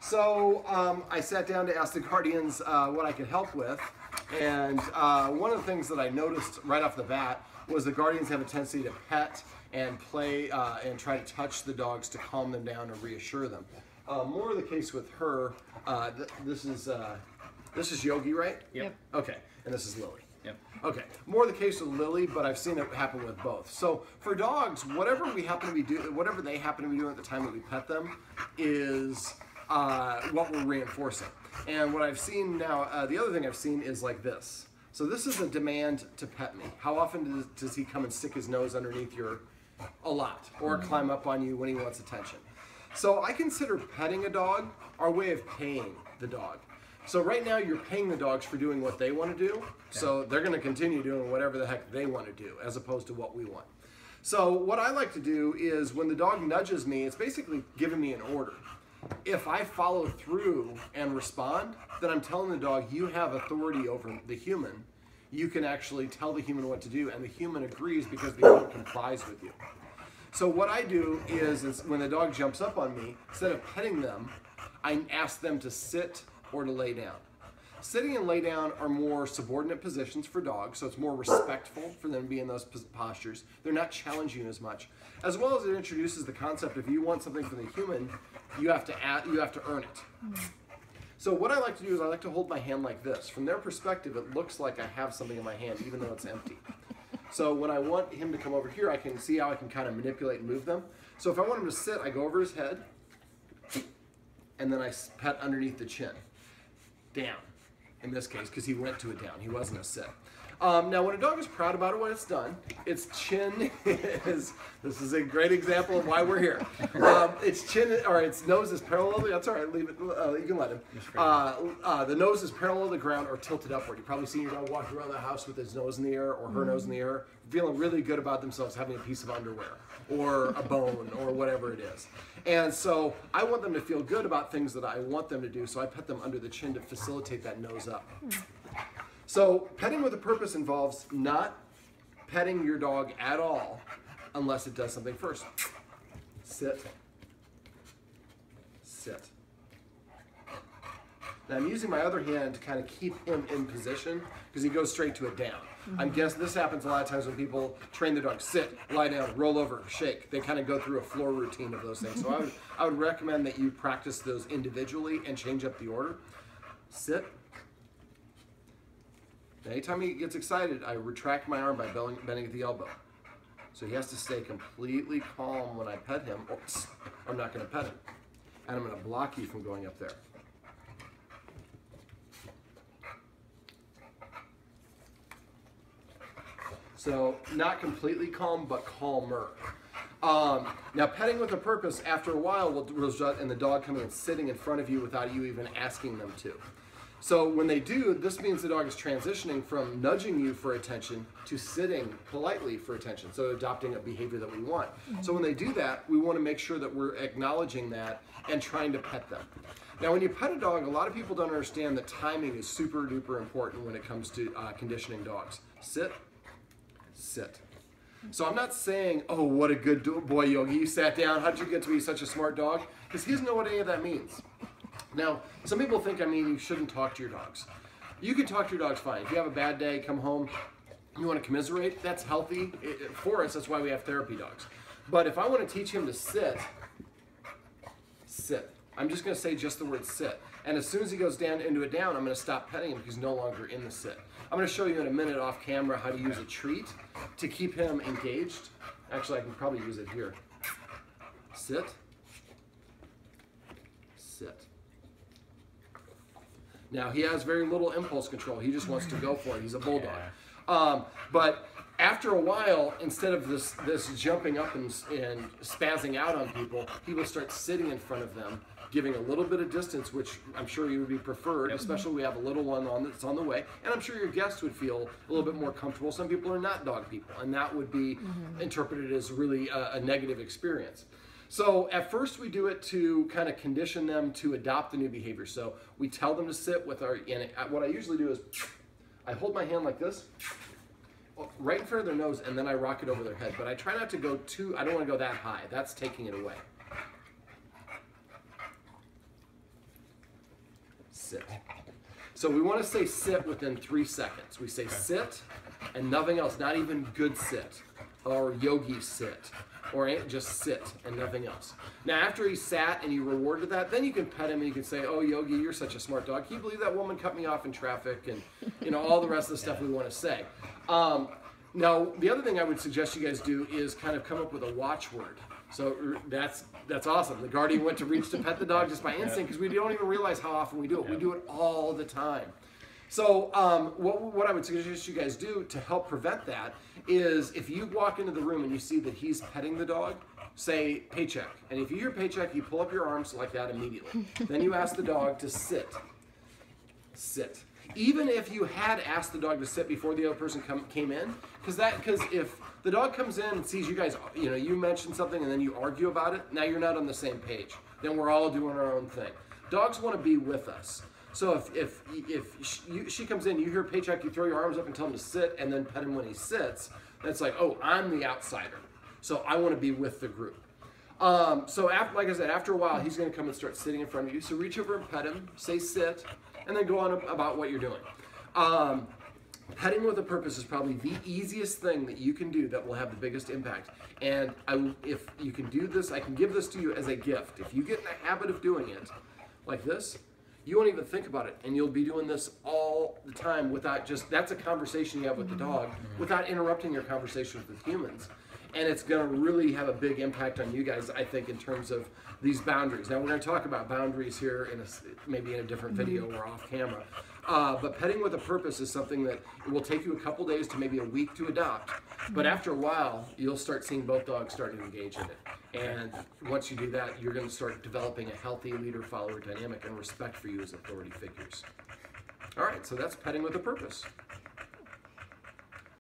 So I sat down to ask the guardians what I could help with, and one of the things that I noticed right off the bat was the guardians have a tendency to pet and play and try to touch the dogs to calm them down and reassure them. More of the case with her. This is Yogi, right? Yep. Okay, and this is Lily. Yep. Okay, more the case with Lily, but I've seen it happen with both. So for dogs, whatever they happen to be doing at the time that we pet them is what we're reinforcing. And what I've seen now, the other thing I've seen is like this. So this is a demand to pet me. How often does he come and stick his nose underneath your, a lot, or climb up on you when he wants attention? So I consider petting a dog our way of paying the dog. So right now you're paying the dogs for doing what they want to do, so they're going to continue doing whatever the heck they want to do, as opposed to what we want. So what I like to do is when the dog nudges me, it's basically giving me an order. If I follow through and respond, then I'm telling the dog, you have authority over the human. You can actually tell the human what to do, and the human agrees because the human complies with you. So what I do is when the dog jumps up on me, instead of petting them, I ask them to sit or to lay down. Sitting and lay down are more subordinate positions for dogs, so it's more respectful for them to be in those postures. They're not challenging you as much. As well as it introduces the concept if you want something from the human, you have to earn it. So what I like to do is I like to hold my hand like this. From their perspective, it looks like I have something in my hand, even though it's empty. So when I want him to come over here, I can see how I can kind of manipulate and move them. So if I want him to sit, I go over his head, and then I pet underneath the chin. Down, in this case, because he went to a down. He wasn't a sit. Now, when a dog is proud about it when it's done, its chin is, this is a great example of why we're here. Its chin, or its nose is parallel, that's all right, leave it, you can let him. The nose is parallel to the ground or tilted upward. You've probably seen your dog walking around the house with his nose in the air or her nose in the air, feeling really good about themselves having a piece of underwear or a bone or whatever it is. And so I want them to feel good about things that I want them to do, so I pet them under the chin to facilitate that nose up. So petting with a purpose involves not petting your dog at all unless it does something first. Sit. Sit. Now I'm using my other hand to kind of keep him in position because he goes straight to a down. I'm guessing this happens a lot of times when people train their dog, sit, lie down, roll over, shake. They kind of go through a floor routine of those things. So I would recommend that you practice those individually and change up the order. Sit. Anytime he gets excited, I retract my arm by bending at the elbow. So he has to stay completely calm when I pet him. Oops, I'm not going to pet him. And I'm going to block you from going up there. So not completely calm, but calmer. Now petting with a purpose, after a while, will result in the dog coming and sitting in front of you without you even asking them to. So when they do, this means the dog is transitioning from nudging you for attention to sitting politely for attention, so adopting a behavior that we want. So when they do that, we want to make sure that we're acknowledging that and trying to pet them. Now when you pet a dog, a lot of people don't understand that timing is super duper important when it comes to conditioning dogs. Sit, sit. So I'm not saying, oh, what a good boy, Yogi, you sat down, how'd you get to be such a smart dog? Because he doesn't know what any of that means. Now, some people think, you shouldn't talk to your dogs. You can talk to your dogs fine. If you have a bad day, come home, you want to commiserate, that's healthy. For us, that's why we have therapy dogs. But if I want to teach him to sit, sit. I'm just going to say just the word sit. And as soon as he goes down into a down, I'm going to stop petting him because he's no longer in the sit. I'm going to show you in a minute off camera how to use a treat to keep him engaged. Actually, I can probably use it here. Sit. Sit. Now, he has very little impulse control. He just wants to go for it. He's a bulldog. But after a while, instead of this jumping up and spazzing out on people, he will start sitting in front of them, giving a little bit of distance, which I'm sure you would be preferred, especially we have a little one that's on the way. And I'm sure your guests would feel a little bit more comfortable. Some people are not dog people, and that would be interpreted as really a negative experience. So at first we do it to kind of condition them to adopt the new behavior. So we tell them to sit with and what I usually do is I hold my hand like this, right in front of their nose, and then I rock it over their head. But I try not to go I don't want to go that high. That's taking it away. sit. So we want to say sit within 3 seconds. We say sit and nothing else, not even good sit or Yogi sit or just sit and nothing else. Now after he sat and you rewarded that, then you can pet him and you can say, oh Yogi, you're such a smart dog. Can you believe that woman cut me off in traffic, and you know, all the rest of the stuff we want to say. Now the other thing I would suggest you guys do is kind of come up with a watchword. So that's awesome. The guardian went to reach to pet the dog just by instinct, because we don't even realize how often we do it. We do it all the time. So what I would suggest you guys do to help prevent that is, if you walk into the room and you see that he's petting the dog, say paycheck. And if you hear paycheck, you pull up your arms like that immediately. Then you ask the dog to sit. Sit. Even if you had asked the dog to sit before the other person came in, because if the dog comes in and sees you guys, you know, you mentioned something and then you argue about it, now you're not on the same page. Then we're all doing our own thing. Dogs want to be with us. So if she comes in, you hear paycheck, you throw your arms up and tell him to sit, and then pet him when he sits, that's like, oh, I'm the outsider. So I want to be with the group. So like I said, after a while, he's going to come and start sitting in front of you. So reach over and pet him, say sit, and then go on about what you're doing. Petting with a purpose is probably the easiest thing that you can do that will have the biggest impact. And if you can do this, I can give this to you as a gift. If you get in the habit of doing it like this, you won't even think about it, and you'll be doing this all the time without that's a conversation you have with the dog without interrupting your conversations with humans. And it's going to really have a big impact on you guys, I think, in terms of these boundaries. Now, we're going to talk about boundaries here maybe in a different video or off camera. But petting with a purpose is something that it will take you a couple days to maybe a week to adopt. But after a while, you'll start seeing both dogs start to engage in it. And once you do that, you're going to start developing a healthy leader-follower dynamic and respect for you as authority figures. All right, so that's petting with a purpose.